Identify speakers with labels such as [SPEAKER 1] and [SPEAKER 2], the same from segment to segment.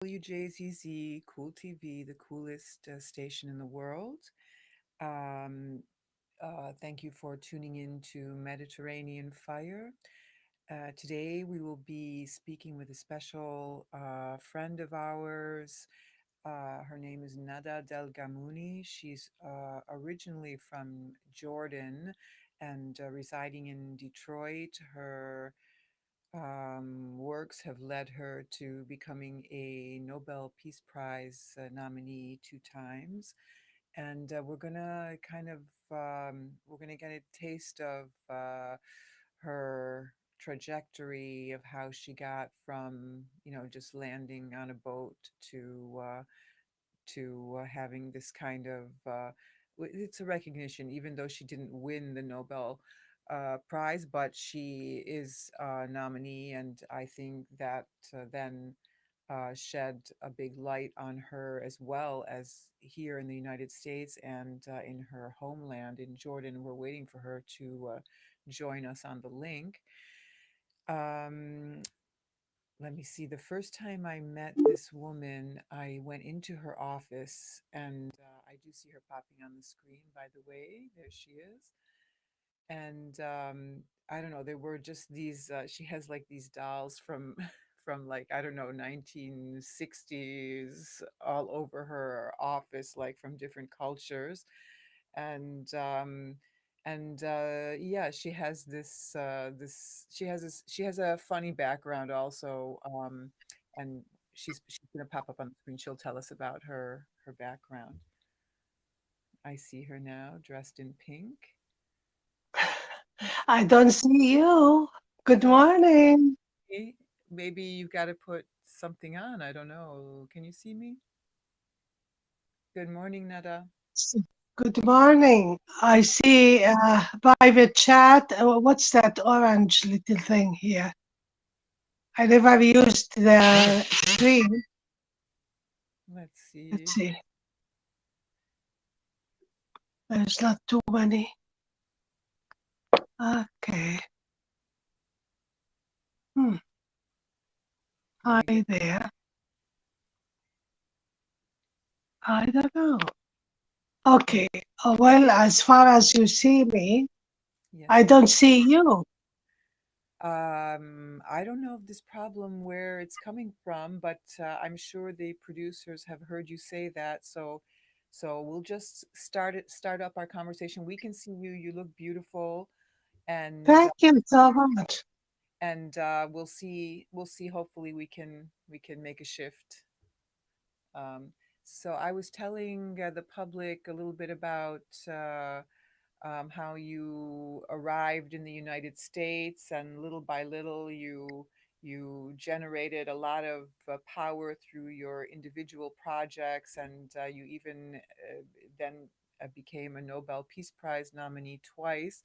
[SPEAKER 1] WJZZ, Cool TV, the coolest station in the world. Um, Thank you for tuning in to Mediterranean Fire. Today we will be speaking with a special friend of ours. Her name is Nada Del Gamouni. She's originally from Jordan and residing in Detroit. Her works have led her to becoming a Nobel Peace Prize nominee 2 times. And we're gonna we're gonna get a taste of her trajectory of how she got from, just landing on a boat to having this kind of it's a recognition, even though she didn't win the Nobel Prize, but she is a nominee, and I think that then shed a big light on her as well as here in the United States and in her homeland in Jordan. We're waiting for her to join us on the link. Um, Let me see. The first time I met this woman, I went into her office, and I do see her popping on the screen, by the way. There she is. And I don't know, there were just these, she has like these dolls from, from like, I don't know, 1960s all over her office, like from different cultures. And yeah, she has she has a funny background also, and she's gonna pop up on the screen. She'll tell us about her background. I see her now dressed in pink.
[SPEAKER 2] I don't see you. Good
[SPEAKER 1] Oh,
[SPEAKER 2] morning.
[SPEAKER 1] maybe you've got to put something on. I don't know. Can you see me? Good morning, Nada.
[SPEAKER 2] S- Good morning. I see private chat. What's that orange little thing here? I never used the screen.
[SPEAKER 1] Let's
[SPEAKER 2] Let's
[SPEAKER 1] see.
[SPEAKER 2] see. There's not too many. Okay. Hmm.
[SPEAKER 1] Let me get.
[SPEAKER 2] Hi there. I don't know.
[SPEAKER 1] Yeah.
[SPEAKER 2] Okay. Well, as far as you see me,
[SPEAKER 1] Yes,
[SPEAKER 2] I
[SPEAKER 1] we.
[SPEAKER 2] don't see you.
[SPEAKER 1] I don't know of this problem where it's coming from, but I'm sure the producers have heard you say that. So we'll just start up our conversation. We can see you. You look beautiful, and
[SPEAKER 2] Thank you so much.
[SPEAKER 1] we'll see. Hopefully, we can make a shift. Um, so I was telling the public a little bit about how you arrived in the United States, and little by little you generated a lot of power through your individual projects, and you even then became a Nobel Peace Prize nominee twice.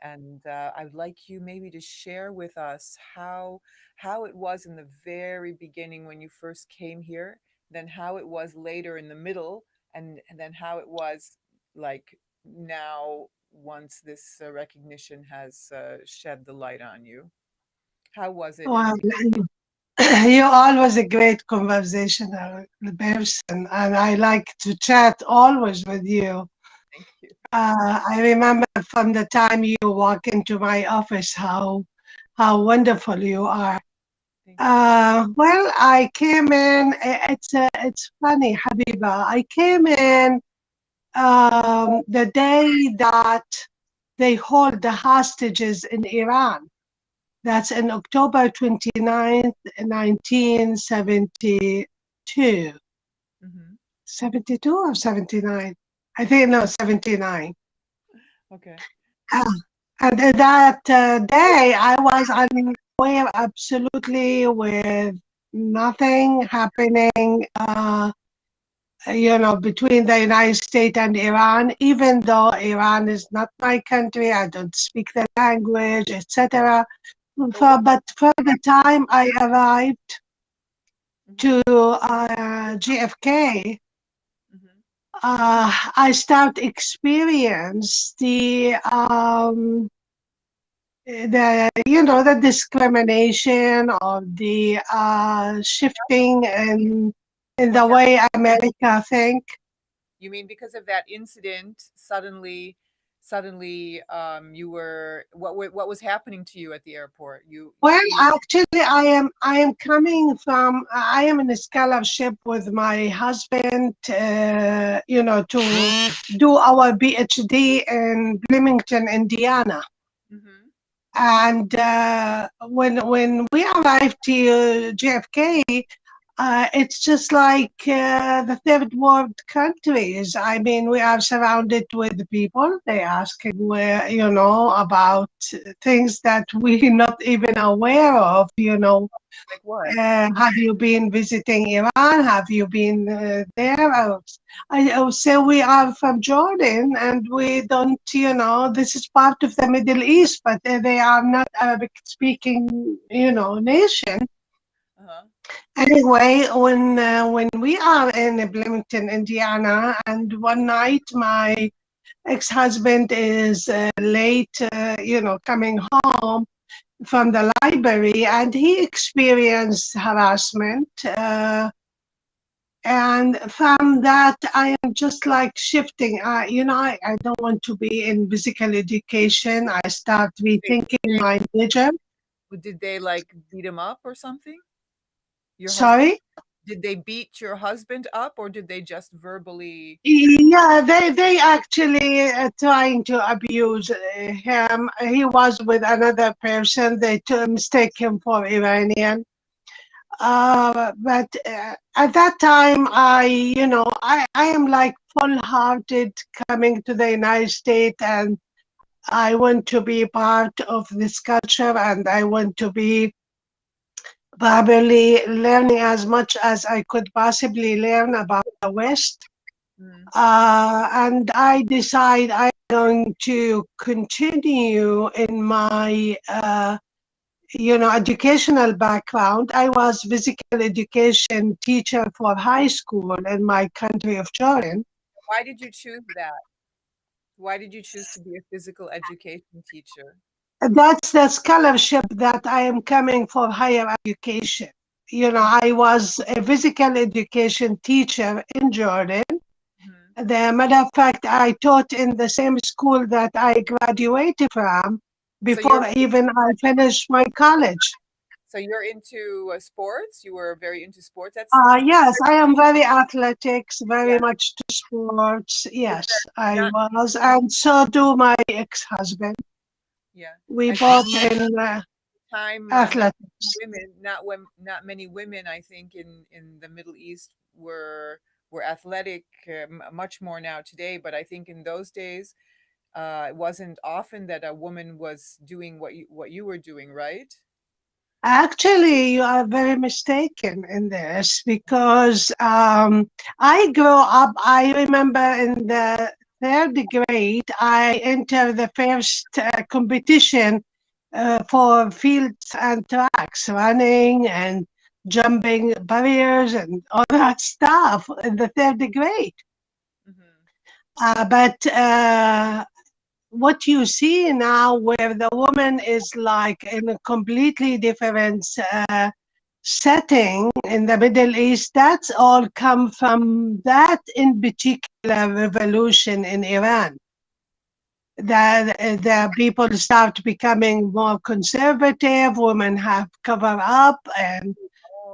[SPEAKER 1] And I would like you maybe to share with us how it was in the very beginning when you first came here, then how it was later in the middle, and then how it was like now once this recognition has shed the light on you. How was it in the
[SPEAKER 2] Well,
[SPEAKER 1] beginning?
[SPEAKER 2] you're always a great conversational person, and I like to chat always with you.
[SPEAKER 1] Thank you.
[SPEAKER 2] I remember from the time you walk into my office how wonderful you are.
[SPEAKER 1] Thank you.
[SPEAKER 2] Well, I came in. It's funny, Habiba. I came in the day that they hold the hostages in Iran. That's in October 29th, 1972.
[SPEAKER 1] Hmm.
[SPEAKER 2] 72 or 79? I think, no, 79.
[SPEAKER 1] Okay.
[SPEAKER 2] Ah, and that day, I was unaware absolutely with nothing happening, between the United States and Iran, even though Iran is not my country, I don't speak the language, etc.
[SPEAKER 1] But what?
[SPEAKER 2] But for the time I arrived
[SPEAKER 1] Hmm.
[SPEAKER 2] to GFK,
[SPEAKER 1] Hmm.
[SPEAKER 2] I start experience the the discrimination or the shifting in
[SPEAKER 1] What
[SPEAKER 2] the
[SPEAKER 1] happened?
[SPEAKER 2] way America think.
[SPEAKER 1] You mean because of that incident, suddenly, you were what was happening to you at the airport?
[SPEAKER 2] Well,
[SPEAKER 1] You
[SPEAKER 2] actually, I am in a scholarship with my husband, to do our PhD in Bloomington, Indiana.
[SPEAKER 1] hmm
[SPEAKER 2] And when we arrived to JFK, it's just like the third world countries. I mean, we are surrounded with people. They asking where, about things that we're not even aware of.
[SPEAKER 1] like what?
[SPEAKER 2] Have you been visiting Iran? Have you been there? I would say we are from Jordan and we don't, this is part of the Middle East, but they are not Arabic speaking, nation.
[SPEAKER 1] Uh-huh.
[SPEAKER 2] Anyway, when we are in Bloomington, Indiana, and one night my ex-husband is late, coming home from the library, and he experienced harassment. And from that, I am just like shifting. I don't want to be in physical education. I start
[SPEAKER 1] Did
[SPEAKER 2] rethinking
[SPEAKER 1] they,
[SPEAKER 2] my major.
[SPEAKER 1] did they like beat him up or something? Your husband?
[SPEAKER 2] Sorry.
[SPEAKER 1] Did they beat your husband up or did they just verbally?
[SPEAKER 2] Yeah, they actually trying to abuse him. He was with another person. They mistake him for Iranian. But at that time, I am like full-hearted coming to the United States, and I want to be part of this culture, and I want to be probably learning as much as I could possibly learn about the West.
[SPEAKER 1] Mm.
[SPEAKER 2] And I decide I'm going to continue in my, educational background. I was physical education teacher for high school in my country of Jordan.
[SPEAKER 1] Why did you choose that? Why did you choose to be a physical education teacher?
[SPEAKER 2] That's the scholarship that I am coming for higher education. I was a physical education teacher in Jordan.
[SPEAKER 1] Mhm.
[SPEAKER 2] The matter of fact, I taught in the same school that I graduated from
[SPEAKER 1] So you're
[SPEAKER 2] before even I finished my college.
[SPEAKER 1] so you're into sports. You were very into sports.
[SPEAKER 2] Yes, I am very athletics, very
[SPEAKER 1] Yeah.
[SPEAKER 2] much to sports.
[SPEAKER 1] Is
[SPEAKER 2] Yes,
[SPEAKER 1] there
[SPEAKER 2] I
[SPEAKER 1] not
[SPEAKER 2] was, and so do my ex-husband.
[SPEAKER 1] yeah.
[SPEAKER 2] We
[SPEAKER 1] I think
[SPEAKER 2] both in
[SPEAKER 1] time
[SPEAKER 2] athletics.
[SPEAKER 1] not many women I think in the Middle East were athletic much more now today, but I think in those days it wasn't often that a woman was doing what you were doing, right?
[SPEAKER 2] Actually, you are very mistaken in this because I grew up, I remember in the third grade, I entered the first competition for fields and tracks, running and jumping barriers and all that stuff in the third grade.
[SPEAKER 1] hmm
[SPEAKER 2] But what you see now, where the woman is like in a completely different setting in the Middle East, that's all come from that in particular revolution in Iran. That the people start becoming more conservative, women have cover up, and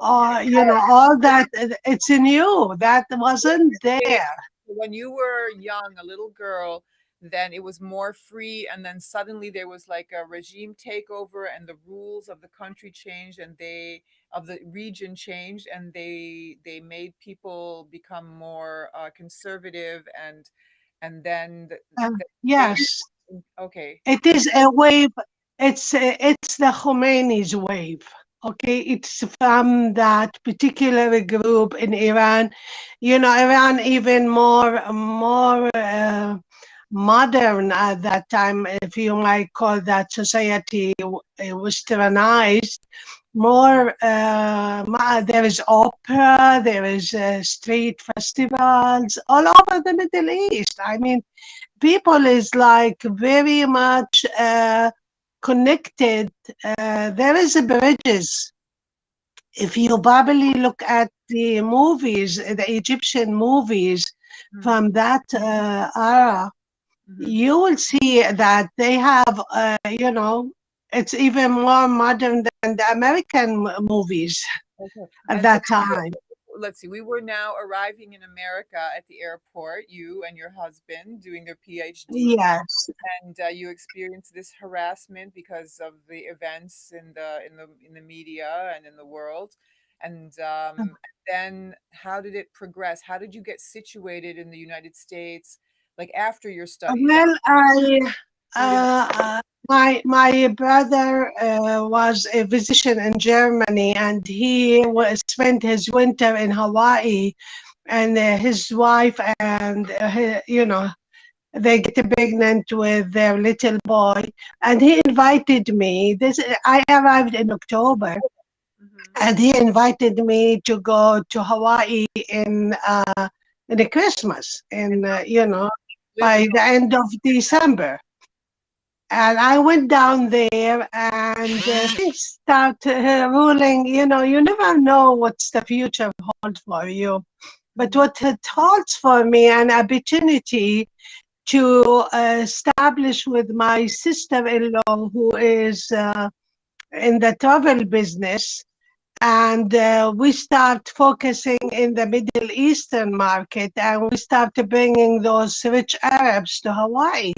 [SPEAKER 1] Oh, okay.
[SPEAKER 2] all that. It's new. That wasn't
[SPEAKER 1] They-
[SPEAKER 2] there.
[SPEAKER 1] when you were young, a little girl, then it was more free, and then suddenly there was like a regime takeover, and the rules of the country changed, and they of the region changed, and they made people become more conservative, and then they
[SPEAKER 2] Yes.
[SPEAKER 1] okay.
[SPEAKER 2] It is a wave. It's the Khomeini's wave. Okay, it's from that particular group in Iran. Iran even more modern at that time, if you might call that society westernized.
[SPEAKER 1] Mhm.
[SPEAKER 2] More, there is opera, there is street festivals all over the Middle East. I mean, people is like very much connected. There is a bridges. If you probably look at the movies, the Egyptian movies from that era, you will see that they have, it's even more modern than the American movies
[SPEAKER 1] Okay.
[SPEAKER 2] at
[SPEAKER 1] And so
[SPEAKER 2] that time.
[SPEAKER 1] let's see, we were now arriving in America at the airport, you and your husband doing their PhD,
[SPEAKER 2] Yes.
[SPEAKER 1] and you experienced this harassment because of the events in the media and in the world. And then how did it progress? How did you get situated in the United States, like after your studies?
[SPEAKER 2] Well,
[SPEAKER 1] You didn't.
[SPEAKER 2] my brother was a physician in Germany, and he spent his winter in Hawaii, and his wife and they get pregnant with their little boy, and he invited me. This I arrived in October,
[SPEAKER 1] Mhm.
[SPEAKER 2] and he invited me to go to Hawaii in the Christmas, in
[SPEAKER 1] Live
[SPEAKER 2] by
[SPEAKER 1] with.
[SPEAKER 2] the end of December. And I went down there, and things start ruling. You never know what's the future holds for you. But
[SPEAKER 1] Mhm.
[SPEAKER 2] what it holds for me, an opportunity to establish with my sister-in-law, who is in the travel business, and we start focusing in the Middle Eastern market, and we start bringing those rich Arabs to Hawaii.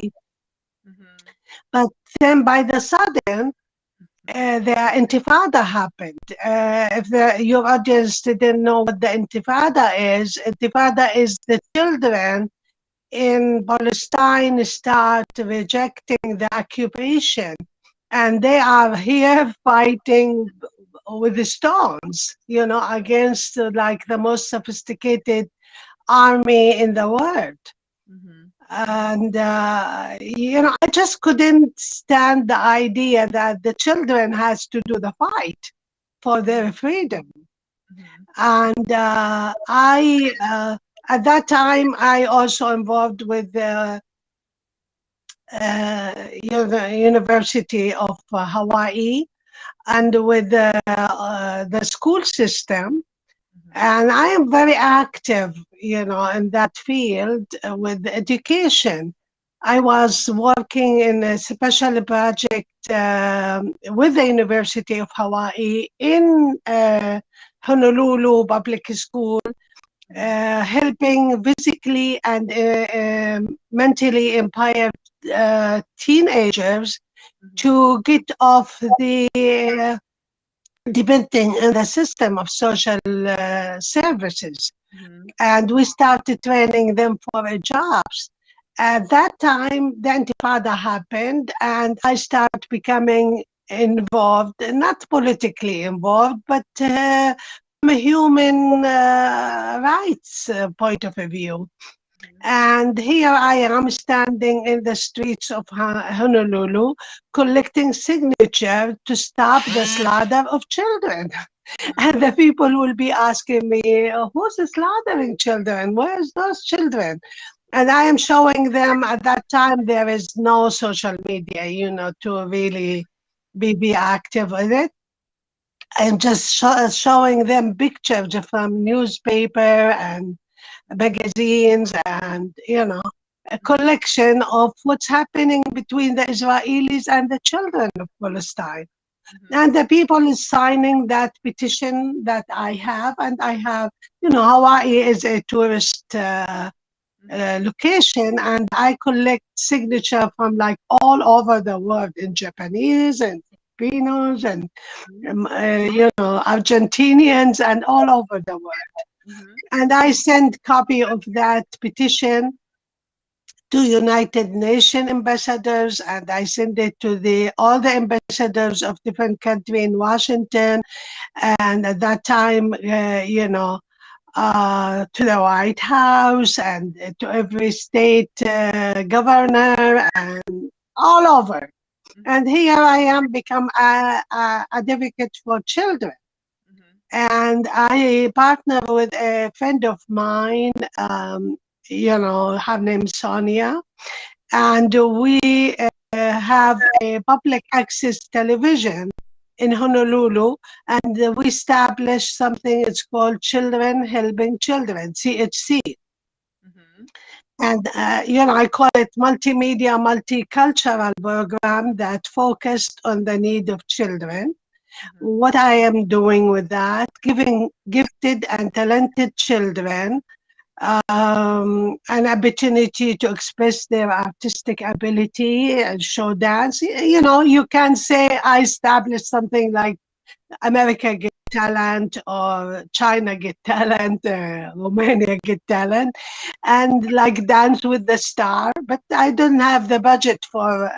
[SPEAKER 1] Mhm.
[SPEAKER 2] But then by the sudden, the Intifada happened. If your audience didn't know what the Intifada is the children in Palestine start rejecting the occupation, and they are here fighting with the stones, against like the most sophisticated army in the world.
[SPEAKER 1] Mhm.
[SPEAKER 2] And I just couldn't stand the idea that the children has to do the fight for
[SPEAKER 1] Mhm.
[SPEAKER 2] their freedom.
[SPEAKER 1] Mhm.
[SPEAKER 2] And I at that time I also involved with the University of Hawaii, and with the school system.
[SPEAKER 1] Mhm.
[SPEAKER 2] And I am very active, in that field with education. I was working in a special project with the University of Hawaii in Honolulu Public School,
[SPEAKER 1] Mhm.
[SPEAKER 2] helping physically and mentally impaired teenagers
[SPEAKER 1] Mhm.
[SPEAKER 2] to get off the depending on the system of social services.
[SPEAKER 1] Mhm.
[SPEAKER 2] And we started training them for jobs. At that time, the Intifada happened, and I started becoming involved, not politically involved, but from a human rights point of view.
[SPEAKER 1] Mhm.
[SPEAKER 2] And here I am standing in the streets of Honolulu collecting signatures to stop the slaughter of children.
[SPEAKER 1] Mhm.
[SPEAKER 2] And the people will be asking me, who's slaughtering children? Where's those children? And I am showing them at that time there is no social media, to really be active with it. I'm just showing them pictures from newspaper and magazines, and a
[SPEAKER 1] Mhm.
[SPEAKER 2] collection of what's happening between the Israelis and the children of Palestine.
[SPEAKER 1] Mhm.
[SPEAKER 2] And the people is signing that petition that I have, and I have, Hawaii is a tourist
[SPEAKER 1] Mhm.
[SPEAKER 2] location, and I collect signature from like all over the world in Japanese and Filipinos and
[SPEAKER 1] Mhm.
[SPEAKER 2] Argentinians and all over the world.
[SPEAKER 1] Mhm.
[SPEAKER 2] And I send copy of that petition to United Nations ambassadors, and I send it to the all the ambassadors of different country in Washington, and at that time, to the White House and to every state governor and all over. And
[SPEAKER 1] Mhm.
[SPEAKER 2] here I am, become a advocate for children.
[SPEAKER 1] Mhm.
[SPEAKER 2] And I partner with a friend of mine, her name is Sonia, and we have a public access television in Honolulu, and we established something it's called Children Helping Children, CHC.
[SPEAKER 1] Mm-hmm.
[SPEAKER 2] And, I call it multimedia, multicultural program that focused on the need of children.
[SPEAKER 1] Mm-hmm.
[SPEAKER 2] What I am doing with that, giving gifted and talented children an opportunity to express their artistic ability and show dance. You can say I established something like America Get Talent or China Get Talent, Romania Get Talent, and like Dance with the Star. But I don't have the budget for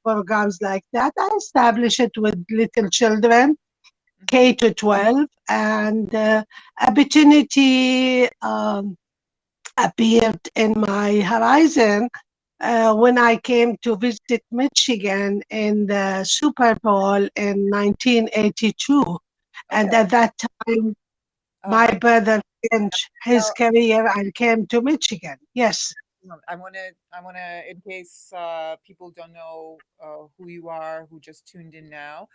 [SPEAKER 2] programs like that. I establish it with little children,
[SPEAKER 1] Mm-hmm.
[SPEAKER 2] K to 12, and opportunity appeared in my horizon when I came to visit Michigan in the Super Bowl in 1982. And
[SPEAKER 1] Okay.
[SPEAKER 2] at that time, my
[SPEAKER 1] I
[SPEAKER 2] brother finished his
[SPEAKER 1] now
[SPEAKER 2] career and came to Michigan. Yes.
[SPEAKER 1] no, I want to, in case people don't know who you are, who just tuned in now,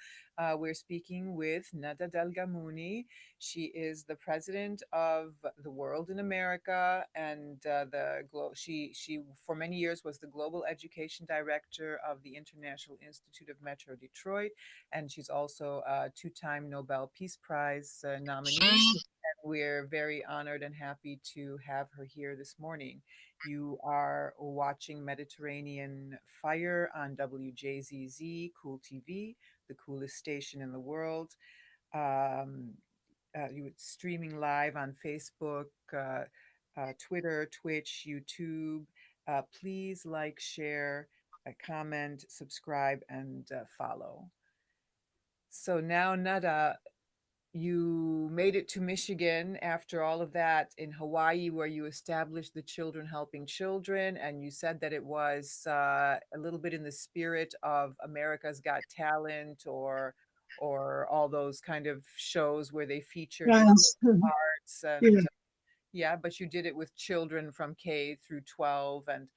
[SPEAKER 1] we're speaking with Nada Dalgamuni. She is the president of the World in America, and she for many years was the global education director of the International Institute of Metro Detroit, and she's also a two-time Nobel Peace Prize nominee. And we're very honored and happy to have her here this morning. You are watching Mediterranean Fire on WJZZ, Cool TV, the coolest station in the world. Um, you streaming live on Facebook, Twitter, Twitch, YouTube. Please like, share, comment, subscribe, and follow. So now, Nada, you made it to Michigan after all of that in Hawaii, where you established the Children Helping Children. And you said that it was a little bit in the spirit of America's Got Talent or all those kind of shows where they feature different
[SPEAKER 2] Yes.
[SPEAKER 1] arts
[SPEAKER 2] Yeah.
[SPEAKER 1] and yeah, but you did it with children from K through 12 and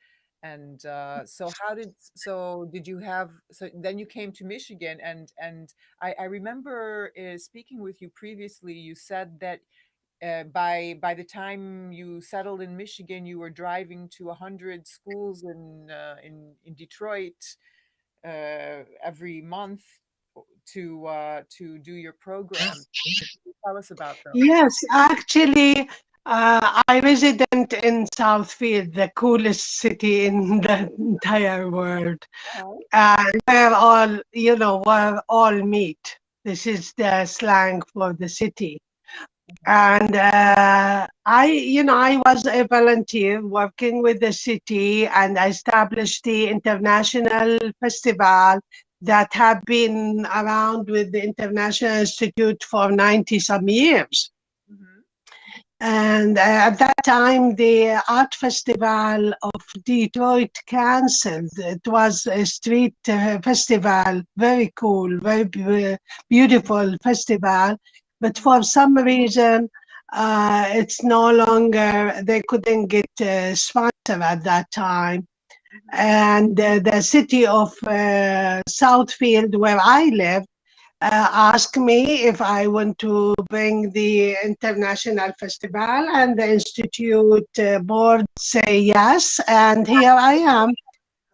[SPEAKER 1] so did you have so then you came to Michigan and I remember speaking with you previously. You said that by the time you settled in Michigan, you were driving to 100 schools in Detroit every month to do your program. Tell us about those.
[SPEAKER 2] Yes, actually, I resident in Southfield, the coolest city in the entire world.
[SPEAKER 1] Uh-huh.
[SPEAKER 2] Where all meet. This is the slang for the city. And I was a volunteer working with the city, and I established the international festival that have been around with the International Institute for 90 some years.
[SPEAKER 1] Mhm.
[SPEAKER 2] And at that time, the art festival of Detroit canceled. It was a street festival, very cool, very beautiful festival. But for some reason, it's no longer, they couldn't get a sponsor at that time.
[SPEAKER 1] Mhm.
[SPEAKER 2] And the city of Southfield, where I live, asked me if I want to bring the international festival, and the institute board say yes, and here I am.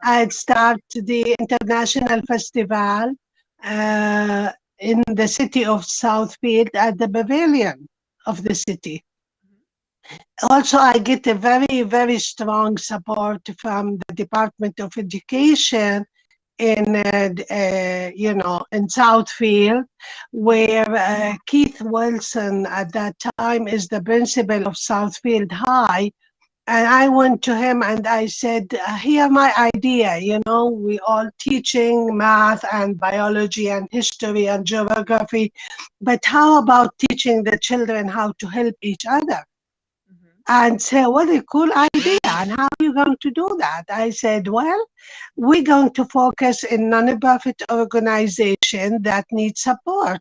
[SPEAKER 2] I'd start the international festival uh, in the city of Southfield at the pavilion of the city.
[SPEAKER 1] Mhm.
[SPEAKER 2] Also, I get a very, very strong support from the Department of Education in Southfield, where Keith Wilson at that time is the principal of Southfield High. And I went to him and I said, here my idea, we all teaching math and biology and history and geography, but how about teaching the children how to help each other?
[SPEAKER 1] Mhm.
[SPEAKER 2] And say, what a cool idea. And how are you going to do that? I said, well, we're going to focus in non-profit organization that needs support.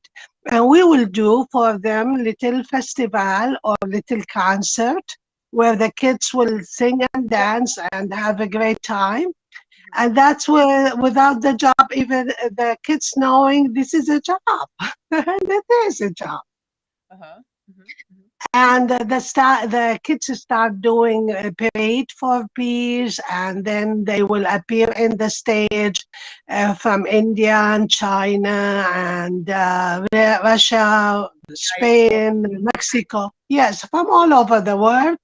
[SPEAKER 2] And we will do for them little festival or little concert where the kids will sing and dance and have a great time. And that's where, without the job, even the kids knowing this is a job, and it is a job.
[SPEAKER 1] Uh-huh. Mm-hmm. Mm-hmm.
[SPEAKER 2] And the kids start doing a parade for peace, and then they will appear in the stage from India and China and Russia, Spain, Mexico. Yes, from all over the world.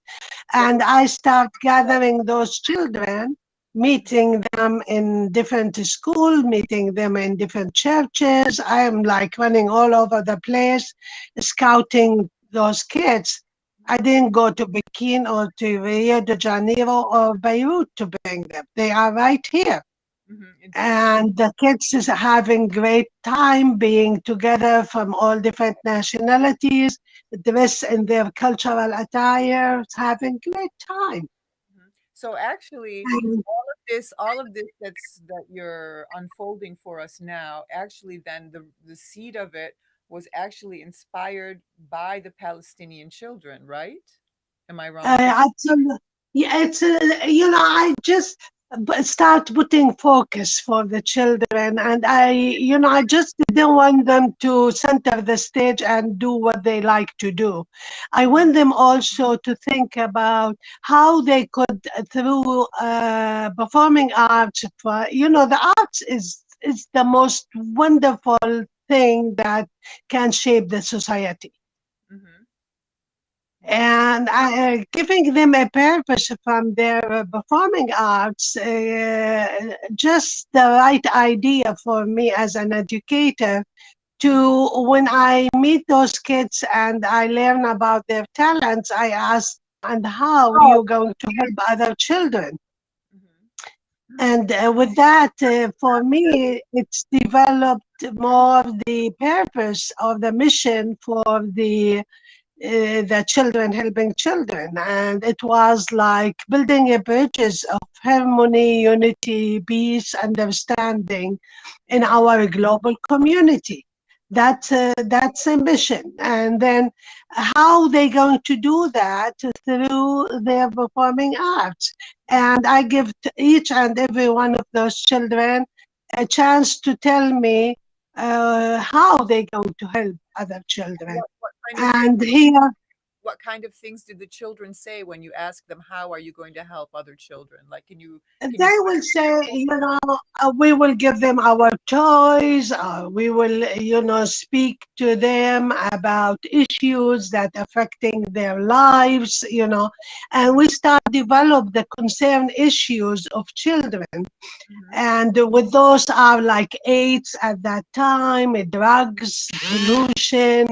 [SPEAKER 2] And I start gathering those children, meeting them in different schools, meeting them in different churches. I am like running all over the place, scouting those kids. I didn't go to Pekin or to Rio de Janeiro or Beirut to bring them. They are right here.
[SPEAKER 1] Mm-hmm. In DC.
[SPEAKER 2] And the kids is having great time being together from all different nationalities, dressed in their cultural attire, having great time.
[SPEAKER 1] Mhm. So actually,
[SPEAKER 2] And
[SPEAKER 1] all of this that you're unfolding for us now, actually, then the seed of it was actually inspired by the Palestinian children, right? Am I wrong to say?
[SPEAKER 2] absolutely, yeah, I just start putting focus for the children, and I just didn't want them to center the stage and do what they like to do. I
[SPEAKER 1] Mm-hmm.
[SPEAKER 2] want them also to think about how they could, through performing arts, the arts is the most wonderful thing that can shape the society.
[SPEAKER 1] Mm-hmm. Yes.
[SPEAKER 2] And giving them a purpose from their performing arts, just the right idea for me as an educator,
[SPEAKER 1] Mm-hmm.
[SPEAKER 2] to when I meet those kids and I learn about their talents, I ask, and how you going to help other children?
[SPEAKER 1] Mm-hmm.
[SPEAKER 2] And with that, for me, it's developed more the purpose of the mission for the children helping children. And it was like building a bridges of harmony, unity, peace, understanding in
[SPEAKER 1] Mm-hmm.
[SPEAKER 2] our global community. That's a mission. And then how they going to do that? Through their performing arts. And I give to each and every one of those children a chance to tell me how they going to help other children.
[SPEAKER 1] What kind of things
[SPEAKER 2] And here
[SPEAKER 1] what kind of things did the children say when you ask them how are you going to help other children? Like can you
[SPEAKER 2] they will say, we will give them our toys, we will, speak to them about issues that affecting their lives, and we start develop the concern issues of children.
[SPEAKER 1] Mm-hmm.
[SPEAKER 2] And with those are like AIDS at that time, drugs, pollution,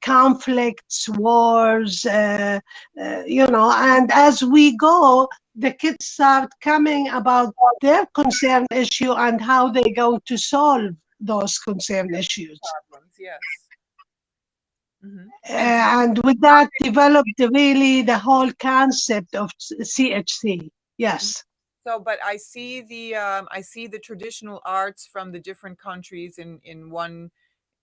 [SPEAKER 2] conflicts, wars, and as we go, the kids start coming about their concern issue and how they go to solve those concern issues.
[SPEAKER 1] Problems, yes. Mm-hmm. And so
[SPEAKER 2] And with that, developed really the whole concept of CHC.
[SPEAKER 1] Mhm.
[SPEAKER 2] Yes.
[SPEAKER 1] So, but I see the traditional arts from the different countries in one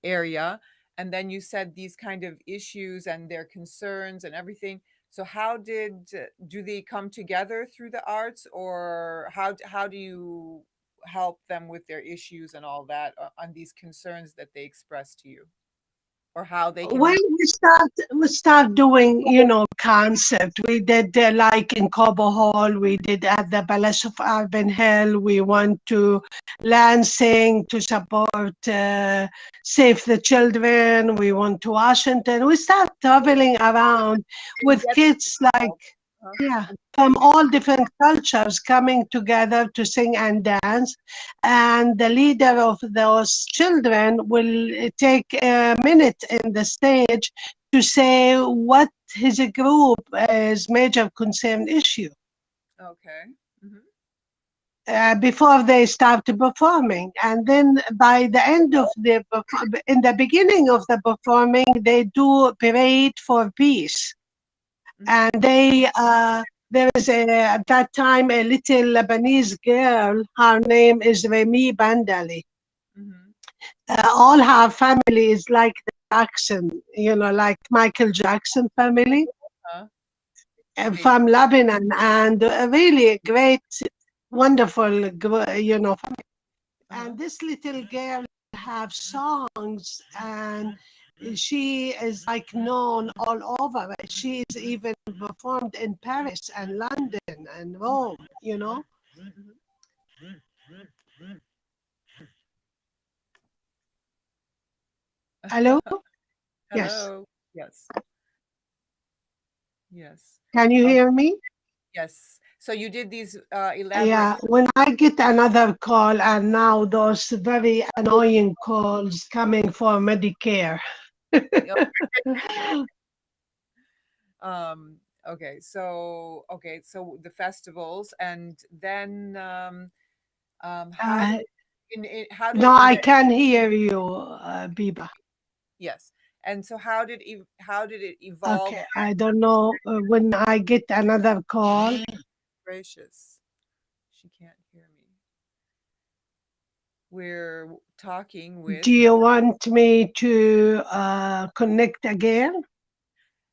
[SPEAKER 1] area, and then you said these kind of issues and their concerns and everything. So, do they come together through the arts, or how do you help them with their issues and all that on these concerns that they express to you, or how they can
[SPEAKER 2] When
[SPEAKER 1] be?
[SPEAKER 2] we start doing, concept, we did like in Cobo Hall, we did at the Palace of Urban Hill. We went to Lansing to support Save the Children. We went to Washington. We start traveling around
[SPEAKER 1] And
[SPEAKER 2] with
[SPEAKER 1] get
[SPEAKER 2] kids like,
[SPEAKER 1] huh?
[SPEAKER 2] yeah,
[SPEAKER 1] And
[SPEAKER 2] from all different cultures coming together to sing and dance. And the leader of those children will take a minute in the stage to say what his group is major concern issue
[SPEAKER 1] okay. Mm-hmm.
[SPEAKER 2] before they start performing. And then by the end of in the beginning of the performing, they do parade for peace.
[SPEAKER 1] Mm-hmm.
[SPEAKER 2] And there is at that time a little Lebanese girl. Her name is Remy Bandali.
[SPEAKER 1] Mm-hmm.
[SPEAKER 2] All her family is like the Jackson, like Michael Jackson family
[SPEAKER 1] Huh? They
[SPEAKER 2] from Lebanon, and really great. wonderful,
[SPEAKER 1] Uh-huh.
[SPEAKER 2] and this little girl have songs, and she is like known all over. She is even performed in Paris and London and Rome,
[SPEAKER 1] Mhm.
[SPEAKER 2] Hello? Yes.
[SPEAKER 1] Hello. Yes. Yes.
[SPEAKER 2] Can you
[SPEAKER 1] Oh,
[SPEAKER 2] hear me?
[SPEAKER 1] yes. So you did these elaborate.
[SPEAKER 2] Yeah, when I get another call, and now those very annoying calls coming for Medicare.
[SPEAKER 1] Um, okay, so the festivals, and then how did
[SPEAKER 2] Uh,
[SPEAKER 1] how did
[SPEAKER 2] no,
[SPEAKER 1] it
[SPEAKER 2] I
[SPEAKER 1] evolve?
[SPEAKER 2] can hear you, Biba.
[SPEAKER 1] Yes, and so how did it evolve?
[SPEAKER 2] Okay, I don't know when I get another call.
[SPEAKER 1] Gracious, she can't hear me. We're talking
[SPEAKER 2] Do
[SPEAKER 1] with.
[SPEAKER 2] you want me to connect again?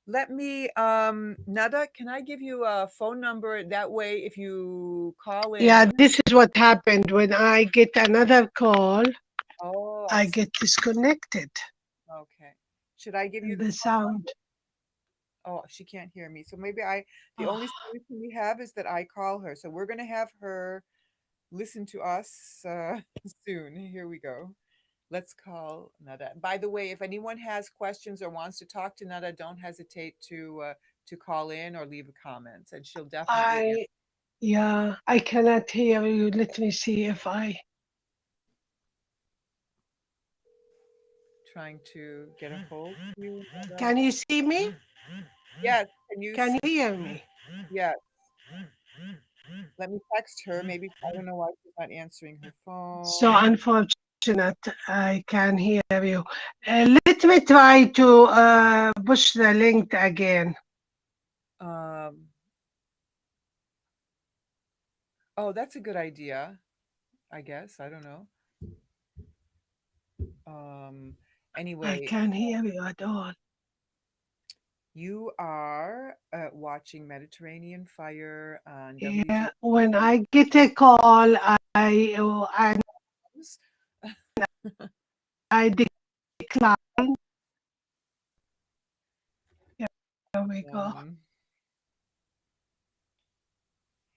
[SPEAKER 1] Let me, Nada, can I give you a phone number? That way, if you call
[SPEAKER 2] Yeah,
[SPEAKER 1] in.
[SPEAKER 2] this is what happened. When I get another call,
[SPEAKER 1] Oh, I
[SPEAKER 2] I
[SPEAKER 1] see.
[SPEAKER 2] get disconnected.
[SPEAKER 1] Okay. Should I give you the
[SPEAKER 2] The
[SPEAKER 1] phone?
[SPEAKER 2] sound.
[SPEAKER 1] Oh, she can't hear me. So maybe the
[SPEAKER 2] Oh,
[SPEAKER 1] only solution we have is that I call her. So we're going to have her listen to us soon. Here we go. Let's call Nada. By the way, if anyone has questions or wants to talk to Nada, don't hesitate to call in or leave a comment, and she'll definitely answer.
[SPEAKER 2] I, yeah, I cannot hear you. Let me see if I
[SPEAKER 1] Trying to get a hold of you, Nada.
[SPEAKER 2] can. You see me?
[SPEAKER 1] Yes, can you
[SPEAKER 2] Can
[SPEAKER 1] see?
[SPEAKER 2] you hear me?
[SPEAKER 1] Yes. Let me text her. Maybe I don't know why she's not answering her
[SPEAKER 2] So
[SPEAKER 1] phone.
[SPEAKER 2] unfortunate, I can hear you. Let me try to push the link again.
[SPEAKER 1] Um, oh, that's a good idea, I guess. I don't know. Um,
[SPEAKER 2] I
[SPEAKER 1] anyway,
[SPEAKER 2] can't hear you at all.
[SPEAKER 1] you are watching Mediterranean Fire on
[SPEAKER 2] Yeah,
[SPEAKER 1] WJ.
[SPEAKER 2] when I get a call, and I decline. Here we go.
[SPEAKER 1] Um,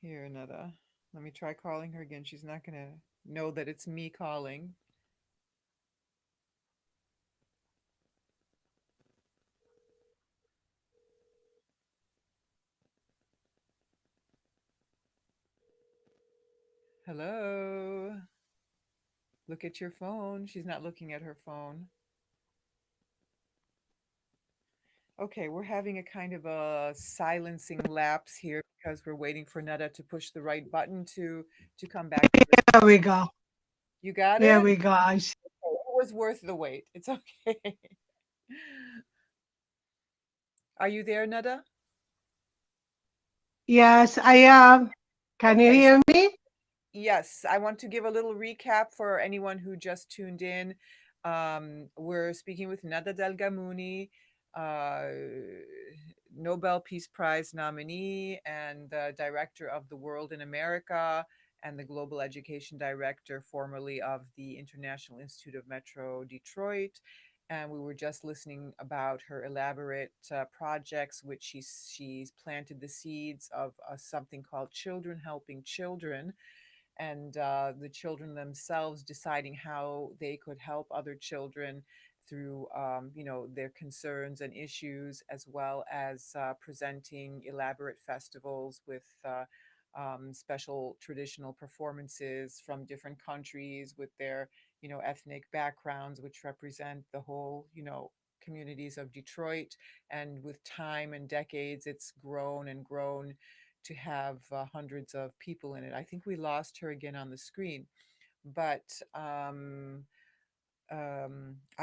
[SPEAKER 1] here, Nada. Let me try calling her again. She's not gonna know that it's me calling. Hello. Look at your phone. She's not looking at her phone. Okay, we're having a kind of a silencing lapse here because we're waiting for Nada to push the right button to come back to this.
[SPEAKER 2] Here we go.
[SPEAKER 1] You got
[SPEAKER 2] Here
[SPEAKER 1] it?
[SPEAKER 2] we go. I see.
[SPEAKER 1] Oh, it was worth the wait. It's okay. Are you there, Nada?
[SPEAKER 2] Yes, I am. Can you
[SPEAKER 1] Okay,
[SPEAKER 2] hear me?
[SPEAKER 1] yes, I want to give a little recap for anyone who just tuned in. We're speaking with Nada Del Gamuni, uh, Nobel Peace Prize nominee and the director of The World in America and the Global Education Director, formerly of the International Institute of Metro Detroit. And we were just listening about her elaborate projects, which she's planted the seeds of something called Children Helping Children, and the children themselves deciding how they could help other children through their concerns and issues, as well as presenting elaborate festivals with special traditional performances from different countries with their ethnic backgrounds, which represent the whole communities of Detroit. And with time and decades, it's grown and grown to have hundreds of people in it. I think we lost her again on the screen, but I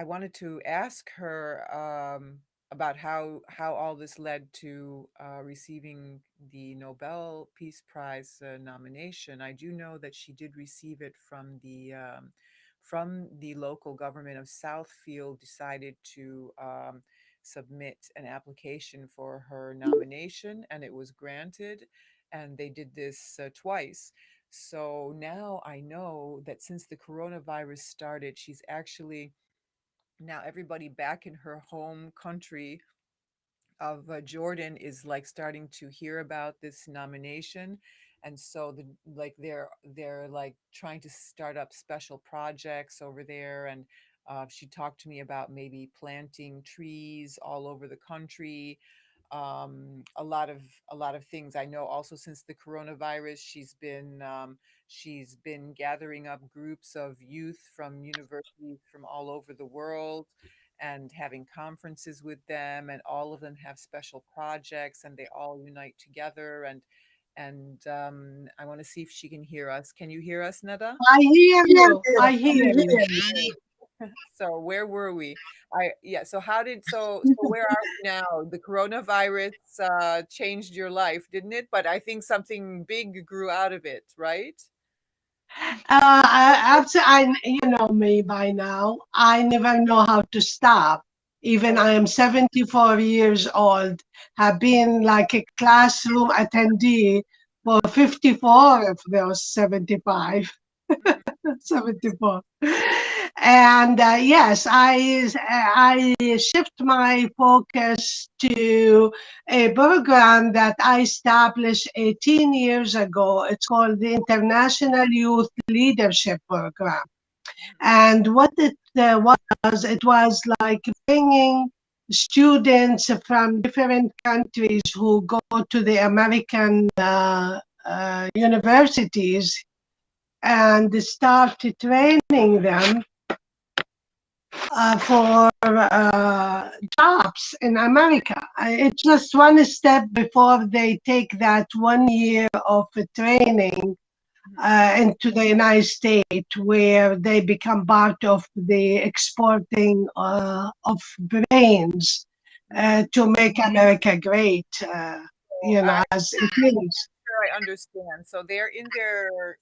[SPEAKER 1] wanted to ask her about how all this led to receiving the Nobel Peace Prize nomination. I do know that she did receive it from the local government of Southfield. Decided to submit an application for her nomination, and it was granted. And they did this twice. So now I know that since the coronavirus started, she's actually now everybody back in her home country of Jordan is like starting to hear about this nomination, and so they're like trying to start up special projects over there. And she talked to me about maybe planting trees all over the country. A lot of things. I know also since the coronavirus, she's been gathering up groups of youth from universities from all over the world and having conferences with them, and all of them have special projects and they all unite together. And I want to see if she can hear us. Can you hear us, Neda?
[SPEAKER 2] I hear you. I
[SPEAKER 1] Okay.
[SPEAKER 2] hear you.
[SPEAKER 1] So where were we? Yeah, so where are we now? The coronavirus changed your life, didn't it? But I think something big grew out of it, right?
[SPEAKER 2] You know me by now. I never know how to stop. Even
[SPEAKER 1] Oh,
[SPEAKER 2] I am 74 years old, have been like a classroom attendee for 54 of those 75.
[SPEAKER 1] mhm,
[SPEAKER 2] 74. And yes, I shift my focus to a program that I established 18 years ago. It's called the International Youth Leadership Program. And what it was like bringing students from different countries who go to the American universities and start training them for jobs in America. It's just one step before they take that 1 year of training
[SPEAKER 1] mhm,
[SPEAKER 2] into the United States, where they become part of the exporting of brains
[SPEAKER 1] mhm.
[SPEAKER 2] to make America great,
[SPEAKER 1] So
[SPEAKER 2] as it is.
[SPEAKER 1] sure I understand. So they're in their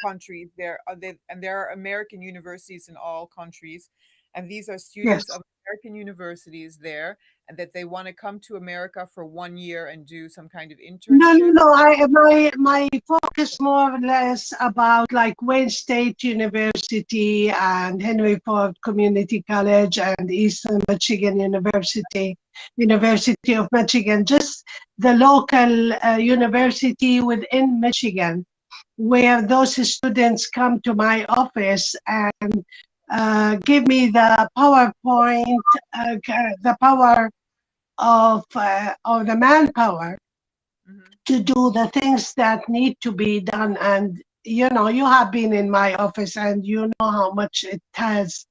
[SPEAKER 1] countries. And there are American universities in all countries, and these are students
[SPEAKER 2] Yes.
[SPEAKER 1] of American universities there, and that they want to come to America for 1 year and do some kind of
[SPEAKER 2] No, no,
[SPEAKER 1] internship.
[SPEAKER 2] no. My focus more or less about like Wayne State University and Henry Ford Community College and Eastern Michigan University, University of Michigan, just the local university within Michigan, where those students come to my office and give me the PowerPoint, the power of the manpower
[SPEAKER 1] Hmm.
[SPEAKER 2] to do the things that need to be done. And you have been in my office and you know how much it has,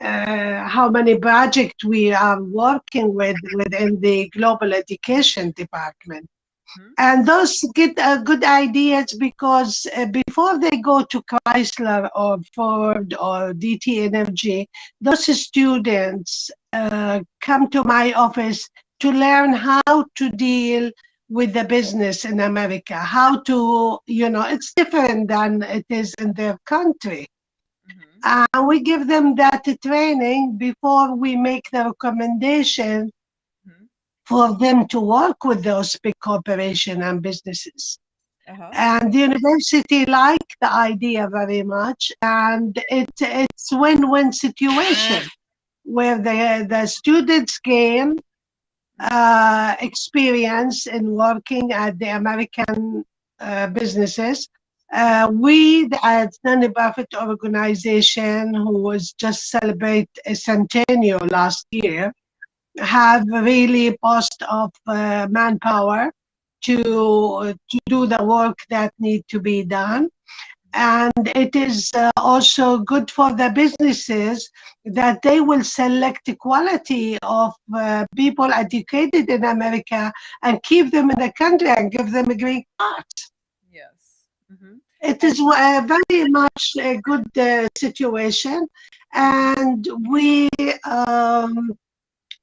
[SPEAKER 2] how many projects we are working with within the global education department.
[SPEAKER 1] Hmm.
[SPEAKER 2] And those get good ideas because before they go to Chrysler or Ford or DT Energy, those students come to my office to learn how to deal with the business in America, how to, it's different than it is in their country.
[SPEAKER 1] Hmm.
[SPEAKER 2] And we give them that training before we make the recommendation
[SPEAKER 1] Hmm.
[SPEAKER 2] for them to work with those big corporations and businesses.
[SPEAKER 1] Uh-huh.
[SPEAKER 2] And the university liked the idea very much, and it's win-win situation where the students gain
[SPEAKER 1] Hmm.
[SPEAKER 2] experience in working at the American businesses. We, as non-profit organization who was just celebrate a centennial last year, have really post of manpower
[SPEAKER 1] Hmm.
[SPEAKER 2] to do the work that need to be done. And it is also good for the businesses that they will select the quality of people educated in America and keep them in the country and give them a green card.
[SPEAKER 1] Yes. Hmm.
[SPEAKER 2] It
[SPEAKER 1] And
[SPEAKER 2] is very much a good situation.
[SPEAKER 1] mhm,
[SPEAKER 2] And we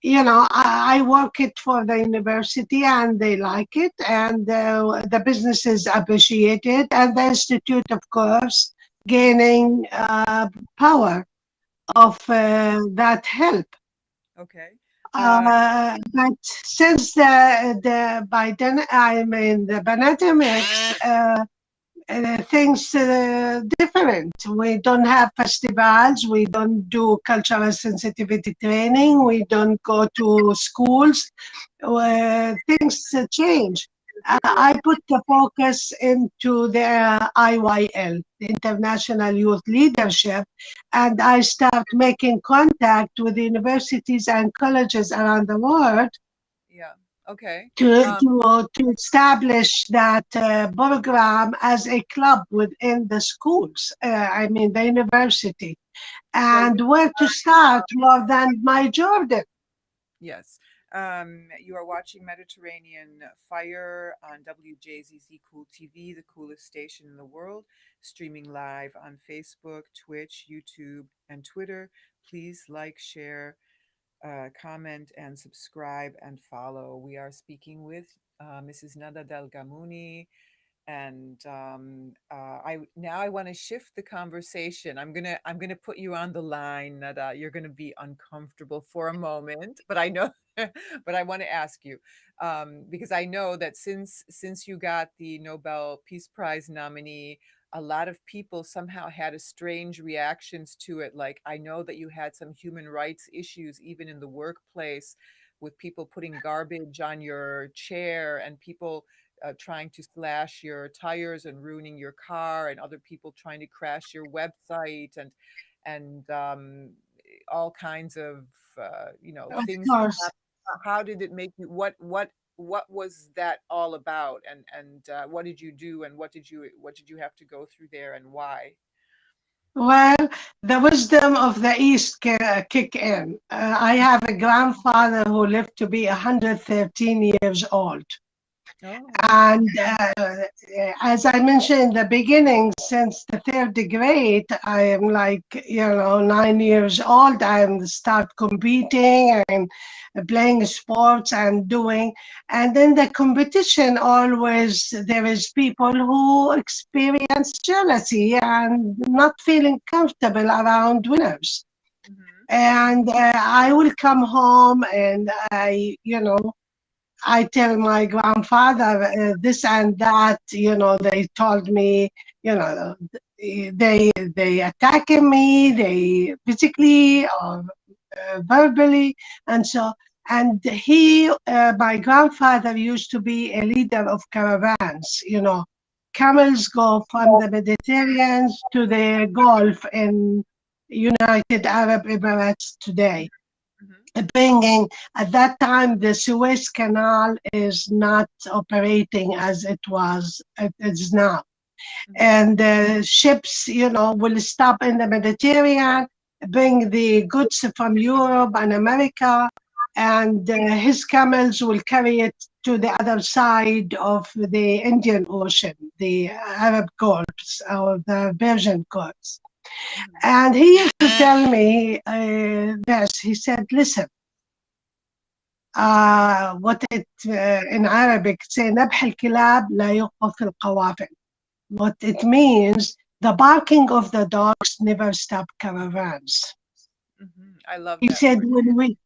[SPEAKER 2] I work it for the university and they like it, and the businesses appreciate it, and the institute, of course, gaining power of that help.
[SPEAKER 1] okay. Uh,
[SPEAKER 2] But since the pandemic, things different. We don't have festivals. We don't do cultural sensitivity training. We don't go to schools. Things change. I put the focus into the IYL, the International Youth Leadership, and I start making contact with universities and colleges around the world
[SPEAKER 1] Yeah. Okay.
[SPEAKER 2] to establish that program as a club within the schools, I mean the university,
[SPEAKER 1] Well,
[SPEAKER 2] and where to start more than my Jordan.
[SPEAKER 1] yes. You are watching Mediterranean Fire on WJZZ Cool TV, the coolest station in the world, streaming live on Facebook, Twitch, YouTube, and Twitter. Please like, share, comment, and subscribe and follow. We are speaking with Mrs. Nada Del Gamuni, and I want to shift the conversation. I'm gonna put you on the line, Nada. You're gonna be uncomfortable for a moment, but I know, but I want to ask you, because I know that since you got the Nobel Peace Prize nominee, a lot of people somehow had a strange reactions to it. Like, I know that you had some human rights issues even in the workplace, with people putting garbage on your chair, and people trying to slash your tires and ruining your car, and other people trying to crash your website, and all kinds of
[SPEAKER 2] Of
[SPEAKER 1] things that
[SPEAKER 2] course.
[SPEAKER 1] happen. How did it make you? What was that all about? And what did you do? And what did you have to go through there, and why?
[SPEAKER 2] Well, the wisdom of the East kick in. I have a grandfather who lived to be 113 years old.
[SPEAKER 1] Oh.
[SPEAKER 2] And as I mentioned in the beginning, since the third grade, I am like, 9 years old. I start competing and playing sports and doing. And in the competition, always there is people who experience jealousy and not feeling comfortable around winners.
[SPEAKER 1] Mm-hmm.
[SPEAKER 2] And I will come home and I tell my grandfather this and that. They told me, you know, they attacking me, they physically or verbally, and so. And my grandfather used to be a leader of caravans. Camels go from the Mediterranean to the Gulf in United Arab Emirates today,
[SPEAKER 1] Mm-hmm.
[SPEAKER 2] bringing. At that time the Suez Canal is not operating as it is now,
[SPEAKER 1] Mm-hmm.
[SPEAKER 2] and ships will stop in the Mediterranean, bring the goods from Europe and America, and his camels will carry it to the other side of the Indian Ocean, the Arab Gulf or the Persian Gulf.
[SPEAKER 1] Mm-hmm.
[SPEAKER 2] And he used to tell me this. He said, listen, what it in Arabic say نبح الكلاب لا يوقف في القوافل. What it means, the barking of the dogs never stop caravans.
[SPEAKER 1] Mm-hmm. I love
[SPEAKER 2] He
[SPEAKER 1] that
[SPEAKER 2] said
[SPEAKER 1] for you.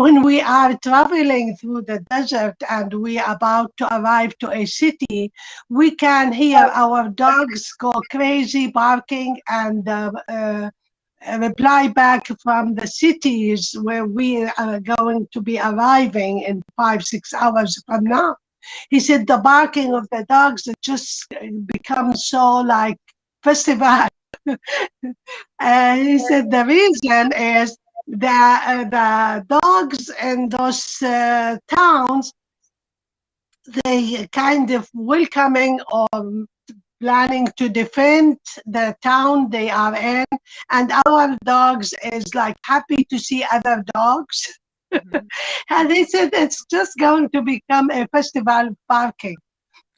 [SPEAKER 2] when we are traveling through the desert and we are about to arrive to a city, we can hear our dogs go crazy barking and reply back from the cities where we are going to be arriving in 5, 6 hours from now. He said the barking of the dogs it just becomes so like festival. He said the reason is the dogs in those towns, they kind of welcoming or planning to defend the town they are in, and our dogs is like happy to see other dogs.
[SPEAKER 1] Mm-hmm.
[SPEAKER 2] And he said it's just going to become a festival parking.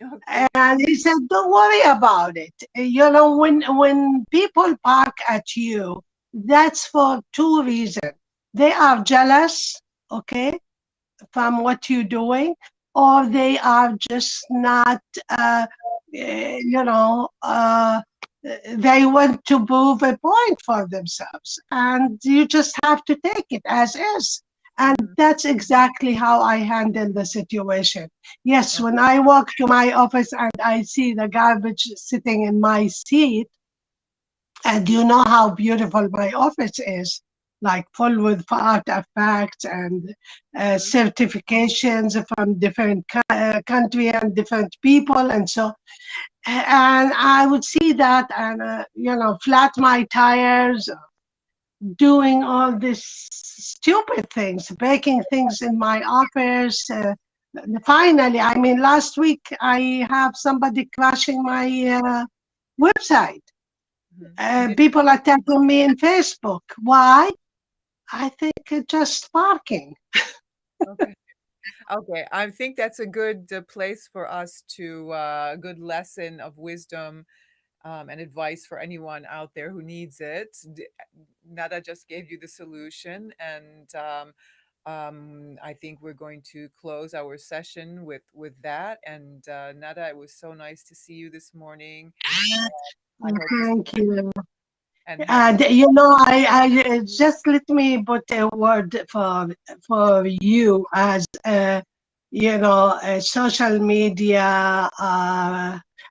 [SPEAKER 1] Okay.
[SPEAKER 2] And he said, don't worry about it. When people bark at you, that's for two reasons. They are jealous, okay, from what you're doing, or they are just not, you know, they want to prove a point for themselves. And you just have to take it as is. And
[SPEAKER 1] Mm-hmm.
[SPEAKER 2] that's exactly how I handle the situation. Yes,
[SPEAKER 1] Okay.
[SPEAKER 2] when I walk to my office and I see the garbage sitting in my seat, and you know how beautiful my office is, like full with artifacts and
[SPEAKER 1] Mm-hmm.
[SPEAKER 2] certifications from different country and different people, and so. And I would see that, and flat my tires, doing all these stupid things, breaking things in my office. Finally, I mean, last week I have somebody crashing my website.
[SPEAKER 1] Mm-hmm. Did
[SPEAKER 2] People attacking me in Facebook. Why? I think just sparking.
[SPEAKER 1] okay. Okay, I think that's a good place for us to a good lesson of wisdom and advice for anyone out there who needs it. Nada just gave you the solution, and I think we're going to close our session with that. And Nada, it was so nice to see you this morning. I hope to see
[SPEAKER 2] Thank you.
[SPEAKER 1] and have
[SPEAKER 2] And
[SPEAKER 1] you.
[SPEAKER 2] I just let me put a word for you as a social media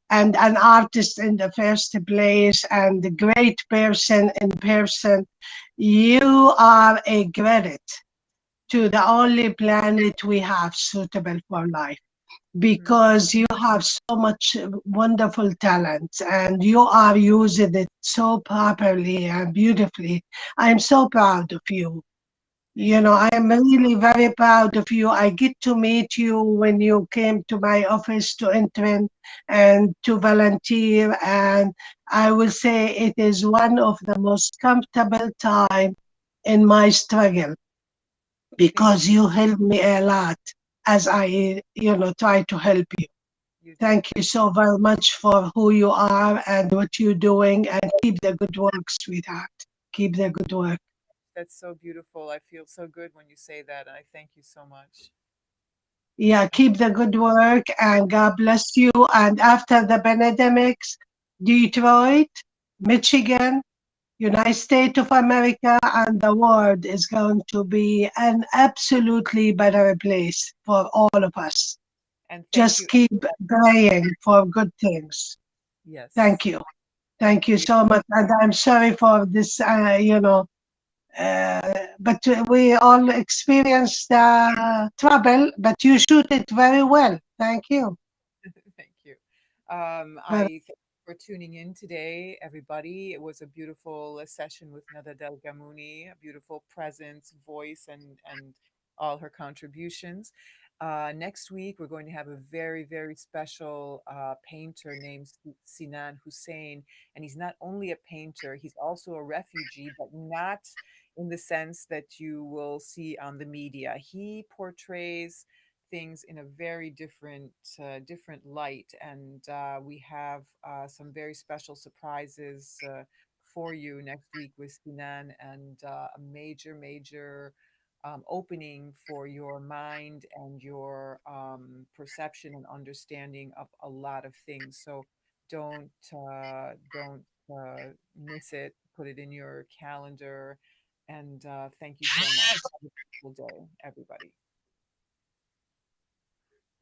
[SPEAKER 2] and an artist in the first place and a great person in person. You are a credit to the only planet we have suitable for life,
[SPEAKER 1] Mhm.
[SPEAKER 2] because you have so much wonderful talent and you are using it so properly and beautifully. I'm so proud of you.
[SPEAKER 1] Thank you.
[SPEAKER 2] I am really very proud of you. I get to meet you when you came to my office to intern and to volunteer. And I will say it is one of the most comfortable time in my struggle,
[SPEAKER 1] Thank
[SPEAKER 2] because you helped me a lot as I, try to help you.
[SPEAKER 1] you too.
[SPEAKER 2] Thank you so very much for who you are and what you're doing, and keep the good work, sweetheart. Keep the
[SPEAKER 1] Thank
[SPEAKER 2] good work.
[SPEAKER 1] That's so beautiful. I feel so good when you say that, and I thank you so much.
[SPEAKER 2] Yeah,
[SPEAKER 1] And
[SPEAKER 2] keep the good work, and God bless you. And after the pandemics, Detroit, Michigan, United States of America, and the world is going to be an absolutely better place for all of us.
[SPEAKER 1] thank you.
[SPEAKER 2] Just keep praying for good things. Thank
[SPEAKER 1] Yes.
[SPEAKER 2] you. Thank
[SPEAKER 1] Thank
[SPEAKER 2] you
[SPEAKER 1] you.
[SPEAKER 2] so much. And I'm sorry for this, but we all experienced trouble, but you shoot it very well. Thank you.
[SPEAKER 1] Thank you.
[SPEAKER 2] But
[SPEAKER 1] I thank you for tuning in today, everybody. It was a beautiful session with Nada Del Gamuni, a beautiful presence, voice, and all her contributions. Next week, we're going to have a very, very special painter named Sinan Hussein. And he's not only a painter, he's also a refugee, but not in the sense that you will see on the media. He portrays things in a very different light, and we have some very special surprises for you next week with Sinan, and a major opening for your mind and your perception and understanding of a lot of things. So don't miss it. Put it in your calendar, and thank you so much. Have a beautiful day, everybody.